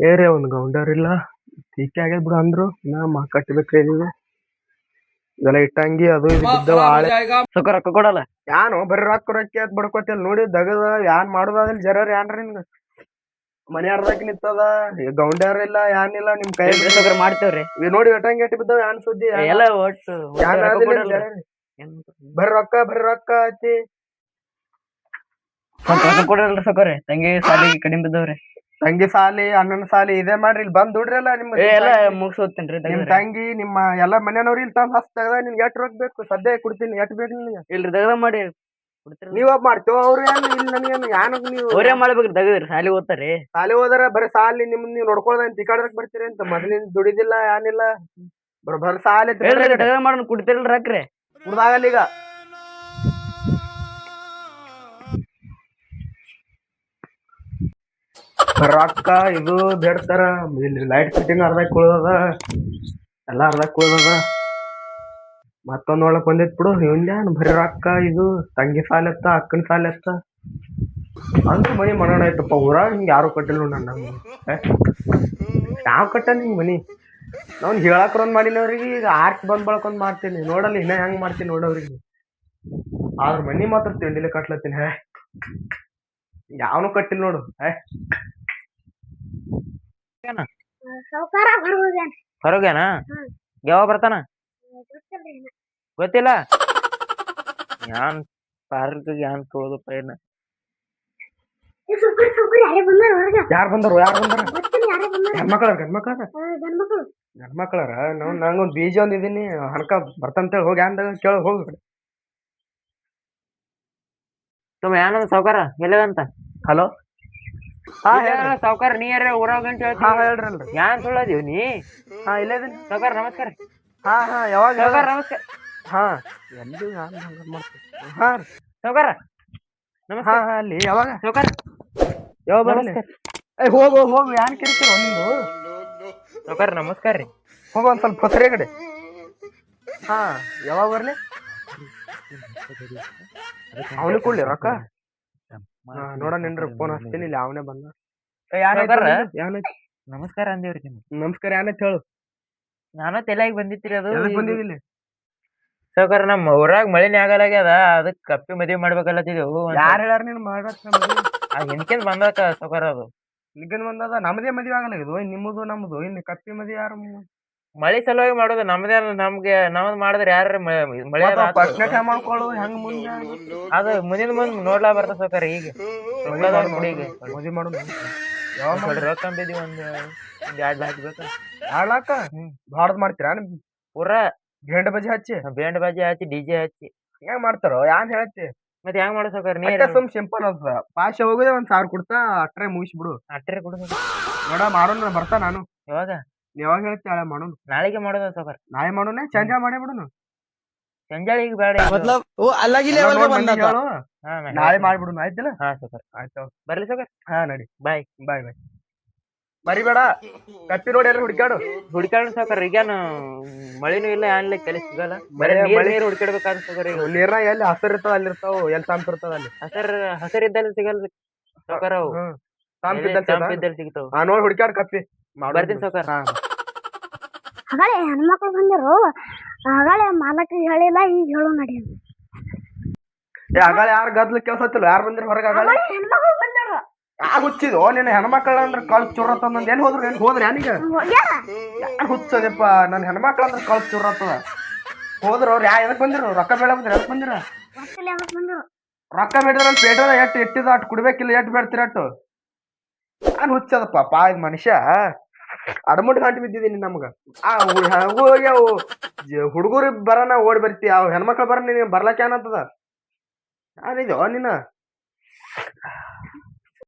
ಏರೇ ಒಂದು ಗೌಂಡರ್ ಇಲ್ಲ ಟೀಕೆ ಆಗ್ಯದ ಬಿಡು ಅಂದ್ರು ನಾ ಕಟ್ಟಬೇಕ್ರಿ ಇದೀವಿ ಇದೆಲ್ಲ ಇಟ್ಟಂಗಿ ಅದು ಇದು ಬಿದ್ದವ ಆಳೆ ಸುಖ ರೊಕ್ಕ ಕೊಡಲ್ಲ ಯಾನು ಬರೀ ರೊಕ್ಕ ರೊಕ್ಕ ಅಂತ ಬಡ್ಕೋತಿಯಲ್ಲ ನೋಡಿ ದಗದ ಯಾನ್ ಮಾಡೋದಿಲ್ಲ ಜರ ಯಾನ್ರಿ ನಿಮ್ಗೆ ಮನೆ ಅರ್ಧಕ್ಕೆ ನಿಂತದ ಗೌಂಡ್ಯಾರ ಇಲ್ಲ ಯಾನಿಲ್ಲ ನಿಮ್ ಕೈ ಸುಖ ಮಾಡ್ತೇವ್ರಿ ನೋಡಿ ಇಟ್ಟಂಗಿ ಎಟ್ಟಿ ಬಿದ್ದಾವ ಯಾನ್ ಸುದ್ದಿ ಎಲ್ಲ ಒಟ್ಟು ಯಾನ್ ಆದಿಲ್ಲ ಜರ ಬರ್ರಿ ರೊಕ್ಕ ಐತಿ ರೊಕ್ಕ ಕೊಡಲ್ರಿ ಸುಖರಿ ತಂಗಿ ಸಾಲಿಗೆ ಕಡಿಮೆ ಬಿದ್ದವ್ರಿ ತಂಗಿ ಸಾಲಿ ಅಣ್ಣನ ಸಾಲಿ ಇದೇ ಮಾಡ್ರಿ ಇಲ್ಲಿ ಬಂದ್ ದುಡ್ರಲ್ಲ ನಿಮ್ ಎಲ್ಲ ಮುಗಿಸ್ ಹೋಗ್ತೇನ್ರಿ ನಿಮ್ ತಂಗಿ ನಿಮ್ಮ ಎಲ್ಲಾ ಮನೆಯವ್ರು ಇಲ್ಲಿ ತಂದ್ ಹಸ್ ತಗದ ನಿನ್ಗೆ ಎಟ್ ರೊಕ್ಕ ಬೇಕು ಸದ್ಯ ಕೊಡ್ತೀನಿ ಎಟ್ ಬೇಕು ನಿನ್ಗೆ ಇಲ್ರಿ ದಗದ ಮಾಡಿ ನೀವ್ ಮಾಡ್ತೇವ ಅವ್ರು ಏನು ಇಲ್ಲಿ ನನಗೇನು ಯಾನು ನೀವು ಅವ್ರೇ ಮಾಡ್ಬೇಕ್ರಿ ದಗದ್ರಿ ಸಾಲಿ ಓದ್ತಾರಿ ಸಾಲಿ ಹೋದ್ರ ಬರೀ ಸಾಲಿ ನಿಮ್ ನೀವು ನೋಡ್ಕೊಳ್ಳೋದ್ ತಿಕಾಡಕ್ ಬರ್ತೀರಿ ಅಂತ ಮೊದ್ಲಿನ ದುಡಿದಿಲ್ಲ ಏನಿಲ್ಲ ಬರೀ ಸಾಲಿ ದಗದ ಮಾಡೋಣ ಕುಡ್ತಿರಲ್ರಿ ರೊಕ್ರಿ ಕುಡ್ದಾಗಲ್ಲ ಈಗ ರೊಕ್ಕ ಇದು ಬೇಡ್ತಾರ ಇಲ್ಲಿ ಲೈಟ್ ಫಿಟ್ಟಿಂಗ್ ಅರ್ಧಕ್ ಉಳ್ದದ ಎಲ್ಲ ಅರ್ಧಕ್ ಉಳ್ದದ ಮತ್ತೊಂದ್ ಒಳಗ್ ಬಂದಿತ್ ಬಿಡು ಇವ್ನ್ಯಾನ್ ಬರೀ ರೊಕ್ಕ ಇದು ತಂಗಿ ಸಾಲ ಎತ್ತ ಅಕ್ಕನ ಸಾಲ ಎತ್ತ ಅಂದ್ರ ಮನಿ ಮಾಡೋಣ ಆಯ್ತಪ್ಪ ಊರಾಗ ಹಿಂಗ ಯಾರು ಕಟ್ಟಿಲ್ಲ ನೋಡ್ ನನ್ನ ನಾವ್ ಕಟ್ಟ ನಿಂಗ್ ಮನಿ ನಾವ್ ಹೇಳಕ್ರೊಂದ್ ಮಾಡಿನವ್ರಿಗೆ ಈಗ ಆರ್ಟ್ ಬಂದ್ ಬಳಕೊಂದ್ ಮಾಡ್ತೀನಿ ನೋಡಲ್ಲ ಇನ್ನ ಹೆಂಗ್ ಮಾಡ್ತೀನಿ ನೋಡವ್ರಿಗೆ ಆದ್ರ ಮನಿ ಮಾತ್ರ ತಿಂಡಿಲಿ ಕಟ್ಲತ್ತೀನಿ ಯಾವನು ಕಟ್ಟಿಲ್ಲ ನೋಡು ಹೊರಗೇನ ಯಾವ ಬರ್ತಾನ ಗೊತ್ತಿಲ್ಲ ಯಾನ್ ಪಾರ್ಕ್ ಯಾನ್ ತೋದಪ್ಪ ಏನ ಯಾರು ಬಂದಾರ ಗಂಡ್ಮಕ್ಳಾರ ನಂಗೊಂದ್ ಬೀಜ ಒಂದ್ ಇದೀನಿ ಹಣಕ ಬರ್ತಂತೇಳಿ ಹೋಗಿ ಅಂದಾಗ ಕೇಳ ಹೋಗಿ ತುಮ್ ಏನಂದ ಸಾವ್ಕಾರ ಎಲ್ಲದಂತ ಹಲೋ ಹಾ ಸಾವ್ಕಾರ ನೀ ಯಾರ ಊರಾಗ ಅಂತ ಹೇಳ್ರಲ್ರಿ ಯಾನ್ ಸುಳ್ಳದೀವ್ ನೀ ಹಾ ಇಲ್ಲೇ ಸಾವ್ಕಾರ ನಮಸ್ಕಾರ ಹಾ ಯಾವಾಗ ಸಾವ್ಕಾರ ನಮಸ್ಕಾರ ಹಾ ಎಲ್ಲಿ ಹಾ ಸಾವ್ಕಾರ ಹಾ ಅಲ್ಲಿ ಯಾವಾಗ ಸಾವ್ಕಾರ ಯಾವಾಗ ಬರ್ಲಿ ಹೋಗು ಯಾನ್ ಕಿರಿಕಿರ ನಿಂದು ಸಾವ್ಕಾರ ನಮಸ್ಕಾರ ರೀ ಹೋಗ ಒಂದ್ ಸ್ವಲ್ಪ ಹೊಸರೇ ಕಡೆ ಹಾ ಯಾವಾಗ ಬರ್ಲಿ ಅವನಿಗೆ ಕೊಡ್ಲಿ ರೊಕ್ಕ ನೋಡ ನಿನ್ರಿ ಫೋನ್ ಹಚ್ತೀನಿ ಇಲ್ಲಿ ಅವನೇ ಬಂದ ನಮಸ್ಕಾರ ಅಂದೇವ್ರಿ ನಿಮ್ಗೆ ನಮಸ್ಕಾರ ಏನೈತ್ ಹೇಳು ನಾನು ತಲೆಯಾಗಿ ಬಂದಿತ್ರಿ ಅದು ಬಂದಿದ್ದಿಲ್ಲ ಸಾವ್ಕಾರ ನಮ್ಮ ಊರಾಗ ಮಳಿನೇ ಆಗಲಾಗ್ಯದ ಅದಕ್ ಕಪ್ಪಿ ಮದ್ವಿ ಮಾಡ್ಬೇಕಲ್ಲತ್ತಿದೆವು ಯಾರು ಹೇಳ್ಯಾರ ನೀನ್ ಮಾಡಕ್ ಹೆಣ್ಕೆಂದ್ ಬಂದಕ ಸಾವ್ಕಾರ ಅದು ನಿಗನ್ ಬಂದದ ನಮ್ದೇ ಮದ್ವೆ ಆಗಲಾಗಿದು ನಿಮ್ಮದು ನಮ್ದು ಇನ್ನು ಕಪ್ಪಿ ಮದ್ವೆ ಯಾರು ಮಳಿ ಸಲುವಾಗಿ ಮಾಡೋದು ನಮ್ಗೆ ನಮ್ದ್ ಮಾಡಿದ್ರೆ ಯಾರ ಮಳೆ ಮಾಡ್ಕೊಳ್ಳು ಹೆಂಗ್ ಮುಂದೆ ಅದು ಮುಂದಿನ ಮುಂದ್ ನೋಡ್ಲಾ ಬರ್ತ ಸಾವ್ಕಾರ ಈಗ ಮದ್ವೆ ಮಾಡು ರೊಕ್ಕ ಅಂಬಿದ್ವಿ ಒಂದ್ 2 ಲಾಖ ಬೇಕು 2 ಲಾಖ ಭಾರತ್ ಮಾಡ್ತೀರಾ ಪೂರಾ ಬೇಂಡ ಬಜಿ ಹಚ್ಚಿ ಬೇಂಡ್ ಬಾಜಿ ಹಚ್ಚಿ ಡಿಜೆ ಹಚ್ಚಿ ಹೆಂಗ್ ಮಾಡ್ತಾರೋ ಯಾನ್ ಹೇಳ್ತಿ ಮತ್ತೆ ಹೆಂಗ್ ಮಾಡೋ ಸಾವ್ಕಾರ ನೀ ಸುಮ್ ಸಿಂಪಲ್ ಅದ ಪಾಶ ಹೋಗೋದೇ 1,000 ಕೊಡ್ತಾ ಅಟ್ರೆ ಮುಗಿಸ್ಬಿಡು ಅಟ್ರೆ ಕೊಡು ನೋಡ ಮಾಡೋಣ ಬರ್ತಾ ನಾನು ಯಾವಾಗ ಹೇಳ್ತಿ ಹಳೆ ಮಾಡೋಣ ನಾಳೆಗೆ ಮಾಡೋದ ಸಾವ್ಕಾರ ನಾಳೆ ಮಾಡೋಣ ಚಂಜಾ ಮಾಡೇ ಬಿಡೋಣ ಸಂಜಾಳಿಗೆ ಬೇಡ ನಾಳೆ ಮಾಡ್ಬಿಡುನು ಆಯ್ತಿಲ್ಲ ಹಾ ಸಾವ್ಕಾರ ಆಯ್ತು ಬರ್ಲಿ ಸಾವ್ಕಾರ ಹಾ ನಡಿ ಬಾಯ್ ಬಾಯ್ ಬಾಯ್ ಮರಿಬೇಡ ಕತ್ತಿ ನೋಡಿ ಎಲ್ಲ ಹುಡ್ಕಾಡು ಸಾವ್ಕಾರ ಈಗೇನು ಮಳಿನೂ ಇಲ್ಲ ಏನಿಲ್ಲ ಕೆಲಸ ಸಿಗಲ್ಲ ನೀರ್ ಹುಡ್ಕಾಡ್ಬೇಕಾದ್ರೆ ಸಾವ್ಕಾರ ಈಗ ನೀರ್ನಾಗ ಎಲ್ಲಿ ಹಸರ್ ಇರ್ತಾವ ಅಲ್ಲಿ ಇರ್ತಾವ ಎಲ್ಲಿ ತಂಪ ಇರ್ತಾವ ಅಲ್ಲಿ ಹಸರಿದ್ದಲ್ಲಿ ಸಿಗಲ್ಲ ಸಾವ್ಕಾರ ಅವು ತಂಪಿದ್ದಲ್ಲಿ ಸಿಗ್ತಾವ ನೋಡಿ ಹುಡ್ಕ್ಯಾಡ್ ಕಪ್ಪಿ ಬರ್ತೀನಿ ಸಾವ್ಕಾರ ಹಾಗಾಳೆ ಹೆಣ್ಮಕ್ಳು ಬಂದಿರು ಹಾಗಾಳೆ ಮಾಲಕ್ರಿಗೆ ಹೇಳಿಲ್ಲ ಈಗ ಹೇಳು ನಡಿ ಆಗಳ ಯಾರು ಗದ್ಲು ಕೇಳ್ಸತ್ತಿಲ್ಲ ಯಾರು ಬಂದಿರ ಹೊರಗೆ ಆಗಳ ಹೆಣ್ಮಕ್ಳು ಬಂದಿರು ಹುಚ್ಚಿದು ನಿನ್ನ ಹೆಣ್ಮಕ್ಳ ಅಂದ್ರೆ ಕಳ್ಸ ಚುರತ್ತಂದ್ ಎಲ್ಲಿ ಹೋದ್ರೆ ಯಾನೀಗ ಯಾರು ಹುಚ್ಚದಪ್ಪ ನನ್ನ ಹೆಣ್ಮಕ್ಳ ಅಂದ್ರೆ ಕಳ್ಸ ಚುರತ್ತದ ಹೋದ್ರ ಅವ್ರು ಎದಕ್ ಬಂದಿರು ರೊಕ್ಕ ಬೇಡ ಬಂದಿರ ಎದಕ್ ಬಂದಿರ ರೊಕ್ಕ ಬೇಡಿದ್ರ ಪೇಟದ ಎಟ್ಟು ಇಟ್ಟಿದ ಅಟ್ಟು ಕುಡ್ಬೇಕಿಲ್ಲ ಎಟ್ಟು ಬೇಡ್ತೀರ ಅಟ್ಟು ನಾನು ಹುಚ್ಚದಪ್ಪ ಪಾ ಇದು ಮನುಷ್ಯ ಅಡಮುಟ್ ಗಂಟು ಬಿದ್ದಿದ್ದೀನಿ ನಮ್ಗ ಹುಡುಗರು ಬರನ ಓಡಿ ಬರ್ತಿ ಅವ್ ಹೆಣ್ಮಕ್ಳು ಬರ ನೀನ್ ಬರ್ಲಕ್ಕ ಏನಂತದ ಯಾರಿದ್ಯೋ ನಿನ್ನ